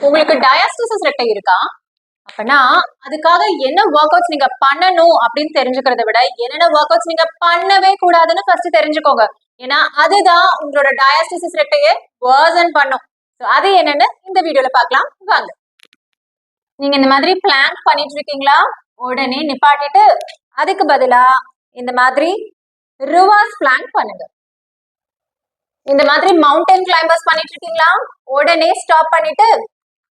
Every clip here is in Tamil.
உங்களுக்கு டயாஸ்டிசிஸ் ரெட்டை இருக்கா? அப்பனா அதுக்காக என்ன ஒர்க் அவுட்ஸ் நீங்க பண்ணணும் அப்படின்னு தெரிஞ்சுக்கிறத விட என்னென்ன ஒர்க் அவுட்ஸ் நீங்க பண்ணவே கூடாதுன்னு ஃபர்ஸ்ட் தெரிஞ்சுக்கோங்க. ஏன்னா அதுதான் உங்களோட டயாஸ்டிசிஸ் ரெட்டையை வர்சன் பண்ணும். அது என்னன்னு இந்த வீடியோல பார்க்கலாம் வாங்க. நீங்க இந்த மாதிரி பிளாங்க் பண்ணிட்டு இருக்கீங்களா? உடனே நிப்பாட்டிட்டு அதுக்கு பதிலா இந்த மாதிரி ரிவர்ஸ் பிளாங்க் பண்ணுங்க. இந்த மாதிரி மவுண்டன் கிளைம்பர்ஸ் பண்ணிட்டு இருக்கீங்களா? உடனே ஸ்டாப் பண்ணிட்டு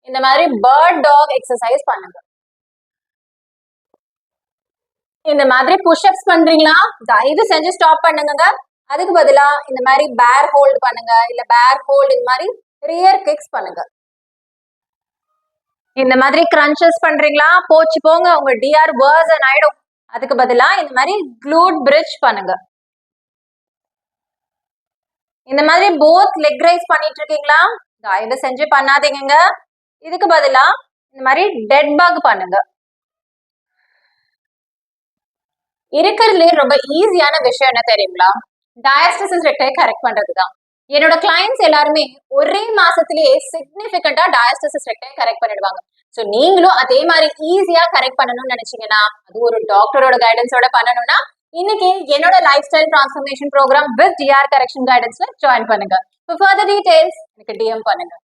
இந்த மாதிரி பேர்ட் டாக் எக்ஸசைஸ் பண்ணுங்க. இந்த மாதிரி புஷ்அப்ஸ் பண்றீங்களா? தயவு செஞ்சு ஸ்டாப் பண்ணுங்க. அதுக்கு பதிலா இந்த மாதிரி பேர் ஹோல்ட் பண்ணுங்க, இல்ல பேர் ஹோல்ட் இந்த மாதிரி ரியர் கிக்ஸ் பண்ணுங்க. இந்த மாதிரி கிரன்ச்சஸ் பண்றீங்களா? போச்சு போங்க, உங்க டிஆர் வர்சன் ஆயிடும். அதுக்கு பதிலா இந்த மாதிரி க்ளூட் பிரிட்ஜ் பண்ணுங்க. இந்த மாதிரி போத் லெக் ரைஸ் பண்ணிட்டு இருக்கீங்களா? தயவு செஞ்சு பண்ணாதீங்க. இதுக்கு பதிலா இந்த மாதிரி டெட் பக் பண்ணுங்க. இருக்கிறதுலே ரொம்ப ஈஸியான விஷயம் என்ன தெரியுங்களா? டயாஸ்டிசிஸ் ரெட்டை கரெக்ட் பண்றதுதான். என்னோட கிளைண்ட்ஸ் எல்லாருமே ஒரே மாசத்திலேயே சிக்னிபிகண்டா டயாஸ்டிசிஸ் ரெட்டை கரெக்ட் பண்ணிடுவாங்க. ஸோ நீங்களும் அதே மாதிரி ஈஸியா கரெக்ட் பண்ணணும்னு நினைச்சீங்கன்னா, அது ஒரு டாக்டரோட கைடன்ஸோட பண்ணணும்னா இன்னைக்கு என்னோட lifestyle transformation program with Dr correction கைடன்ஸ்ல ஜாயின் பண்ணுங்க. For further details எனக்கு DM பண்ணுங்க.